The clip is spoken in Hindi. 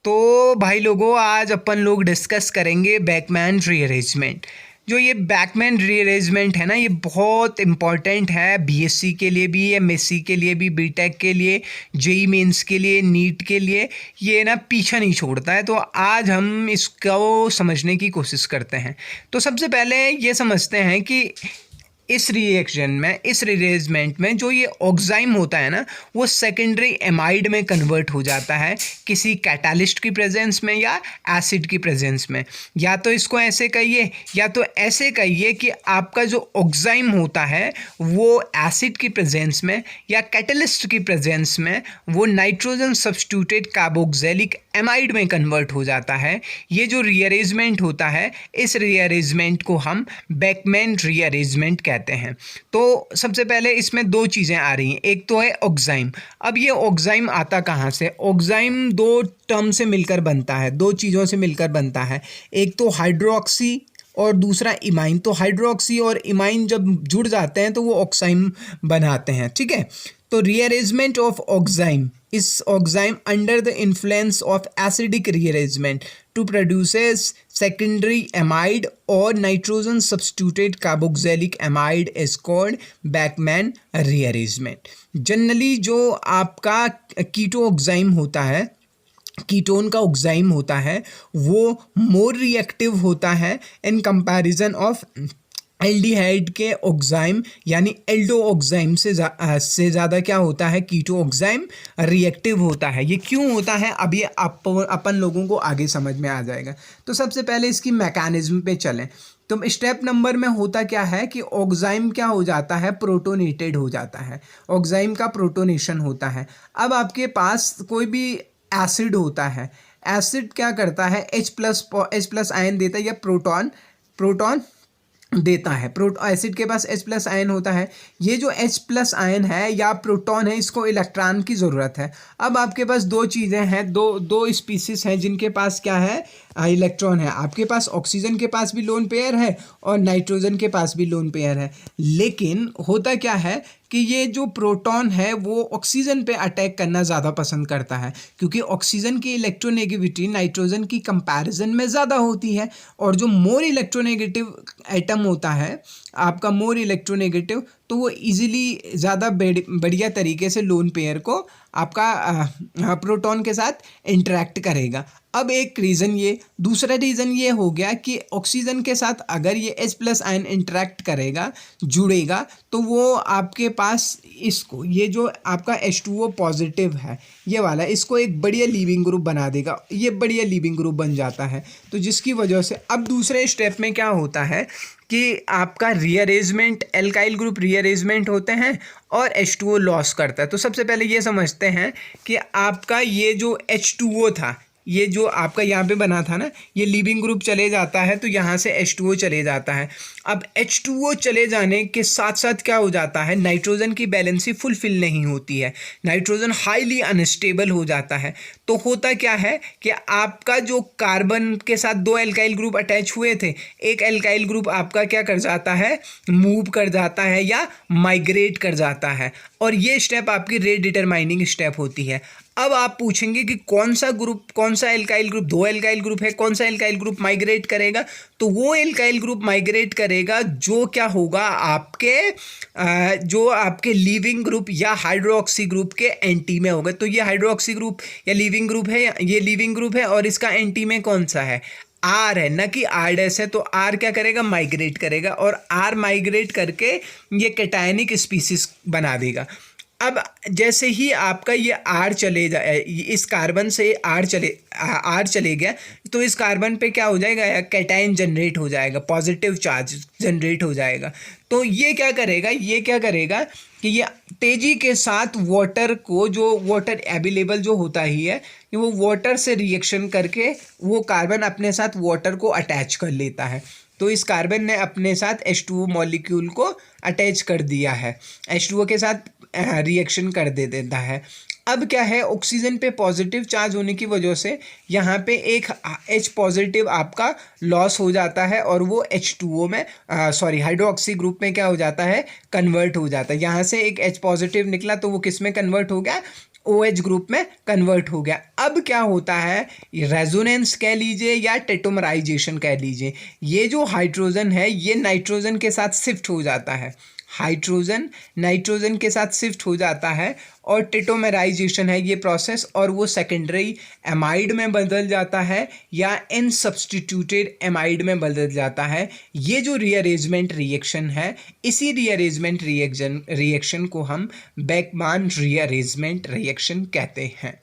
तो भाई लोगों, आज अपन लोग डिस्कस करेंगे बैकमैन रीअरेंजमेंट। जो ये बैकमैन रीअरेंजमेंट है ना, ये बहुत इंपॉर्टेंट है बीएससी के लिए भी, एमएससी के लिए भी, बीटेक के लिए, जेई मेंस के लिए, नीट के लिए। ये ना पीछा नहीं छोड़ता है। तो आज हम इसको समझने की कोशिश करते हैं। तो सबसे पहले ये समझते हैं कि इस रिएक्शन में, इस रिअरेंजमेंट में जो ये ऑक्साइम होता है ना, वो सेकेंडरी एमाइड में कन्वर्ट हो जाता है किसी कैटालिस्ट की प्रेजेंस में या एसिड की प्रेजेंस में। या तो इसको ऐसे कहिए या तो ऐसे कहिए कि आपका जो ऑक्साइम होता है वो एसिड की प्रेजेंस में या कैटलिस्ट की प्रेजेंस में वो नाइट्रोजन सब्स्टिट्यूटेड कार्बोक्सिलिक एमाइड में कन्वर्ट हो जाता है। ये जो रीअरेंजमेंट होता है, इस रीअरेंजमेंट को हम बैकमैन रीअरेंजमेंट कहते हैं। तो सबसे पहले इसमें दो चीज़ें आ रही हैं। एक तो है ऑक्साइम। अब ये ऑक्साइम आता कहाँ से? ऑक्साइम दो टर्म से मिलकर बनता है, दो चीज़ों से मिलकर बनता है। एक तो हाइड्रोक्सी और दूसरा इमाइन। तो हाइड्रोक्सी और इमाइन जब जुड़ जाते हैं तो वो ऑक्साइम बनाते हैं, ठीक है। तो rearrangement of oxime is oxime under the influence of acidic rearrangement to produces secondary amide or nitrogen substituted carboxylic amide is called Bachmann rearrangement। Generally जो आपका कीटो ऑक्साइम होता है, कीटोन का ऑक्साइम होता है, वो मोर रिएक्टिव होता है इन कंपैरिजन ऑफ एल्डिहाइड के ऑक्साइम यानी एल्डो ऑक्साइम से ज़्यादा क्या होता है? कीटो ऑक्साइम रिएक्टिव होता है। ये क्यों होता है अब ये अपन लोगों को आगे समझ में आ जाएगा। तो सबसे पहले इसकी मैकेनिज्म पे चलें। तो स्टेप नंबर में होता क्या है कि ऑक्साइम क्या हो जाता है? प्रोटोनेटेड हो जाता है। ऑक्साइम का प्रोटोनेशन होता है। अब आपके पास कोई भी एसिड होता है, एसिड क्या करता है? H प्लस आयन देता है या प्रोटॉन देता है। एसिड के पास H प्लस आयन होता है। ये जो H प्लस आयन है या प्रोटॉन है, इसको इलेक्ट्रॉन की ज़रूरत है। अब आपके पास दो चीज़ें हैं, दो स्पीसीज हैं जिनके पास क्या है? इलेक्ट्रॉन है। आपके पास ऑक्सीजन के पास भी लोन पेयर है और नाइट्रोजन के पास भी लोन पेयर है। लेकिन होता क्या है कि ये जो प्रोटॉन है वो ऑक्सीजन पे अटैक करना ज़्यादा पसंद करता है, क्योंकि ऑक्सीजन की इलेक्ट्रोनेगेटिविटी नाइट्रोजन की कंपैरिजन में ज़्यादा होती है। और जो मोर इलेक्ट्रोनेगेटिव एटम होता है आपका, मोर इलेक्ट्रोनेगेटिव, तो वो इजीली ज़्यादा बढ़िया तरीके से लोन पेयर को आपका प्रोटॉन के साथ इंटरेक्ट करेगा। अब एक रीज़न ये, दूसरा रीज़न ये हो गया कि ऑक्सीजन के साथ अगर ये H प्लस आयन इंटरेक्ट करेगा, जुड़ेगा, तो वो आपके पास इसको, ये जो आपका H2O पॉजिटिव है ये वाला, इसको एक बढ़िया लीविंग ग्रुप बना देगा। ये बढ़िया लीविंग ग्रुप बन जाता है। तो जिसकी वजह से अब दूसरे स्टेप में क्या होता है कि आपका रीअरेंजमेंट, एल्काइल ग्रुप रीअरेंजमेंट होते हैं और H2O लॉस करता है। तो सबसे पहले ये समझते हैं कि आपका ये जो H2O था, ये जो आपका यहाँ पे बना था ना, ये लीविंग ग्रुप चले जाता है तो यहाँ से H2O चले जाता है। अब H2O चले जाने के साथ साथ क्या हो जाता है? नाइट्रोजन की बैलेंसी फुलफिल नहीं होती है, नाइट्रोजन हाईली अनस्टेबल हो जाता है। तो होता क्या है कि आपका जो कार्बन के साथ दो एल्काइल ग्रुप अटैच हुए थे, एक एल्काइल ग्रुप आपका क्या कर जाता है? मूव कर जाता है या माइग्रेट कर जाता है। और ये स्टेप आपकी रेट डिटरमाइनिंग स्टेप होती है। अब आप पूछेंगे कि कौन सा ग्रुप, कौन सा एल्काइल ग्रुप, दो एल्काइल ग्रुप है, कौन सा एल्काइल ग्रुप माइग्रेट करेगा? तो वो एल्काइल ग्रुप माइग्रेट करेगा जो क्या होगा? जो आपके लीविंग ग्रुप या हाइड्रोक्सी ग्रुप के एंटी में होगा। तो ये हाइड्रोक्सी ग्रुप या लीविंग ग्रुप है, ये लीविंग ग्रुप है और इसका एंटी में कौन सा है? आर है, न कि आर डैश है। तो आर क्या करेगा? माइग्रेट करेगा और आर माइग्रेट करके ये कैटायनिक स्पीसीज बना देगा। अब जैसे ही आपका ये आर चले जाए, इस कार्बन से आर चले गया, तो इस कार्बन पे क्या हो जाएगा? कैटायन जनरेट हो जाएगा, पॉजिटिव चार्ज जनरेट हो जाएगा। तो ये क्या करेगा कि ये तेज़ी के साथ वाटर को, जो वाटर अवेलेबल जो होता ही है, कि वो वाटर से रिएक्शन करके वो कार्बन अपने साथ वाटर को अटैच कर लेता है। तो इस कार्बन ने अपने साथ H2O मॉलिक्यूल को अटैच कर दिया है, H2O के साथ रिएक्शन कर देता है। अब क्या है? ऑक्सीजन पे पॉजिटिव चार्ज होने की वजह से यहाँ पे एक H पॉजिटिव आपका लॉस हो जाता है और वो H2O में हाइड्रोक्सी ग्रुप में क्या हो जाता है? कन्वर्ट हो जाता है। यहाँ से एक H पॉजिटिव निकला तो वो किस में कन्वर्ट हो गया? OH ग्रुप में कन्वर्ट हो गया। अब क्या होता है, रेजोनेंस कह लीजिए या टेटोमराइजेशन कह लीजिए, ये जो हाइड्रोजन है ये नाइट्रोजन के साथ शिफ्ट हो जाता है, हाइड्रोजन नाइट्रोजन के साथ शिफ्ट हो जाता है और टेटोमेराइजेशन है ये प्रोसेस, और वो सेकेंडरी एमाइड में बदल जाता है या इन सब्सटीट्यूटेड एमाइड में बदल जाता है। ये जो रीअरेंजमेंट रिएक्शन है, इसी रीअरेंजमेंट रिएक्शन को हम बेकमैन रीअरेंजमेंट रिएक्शन कहते हैं।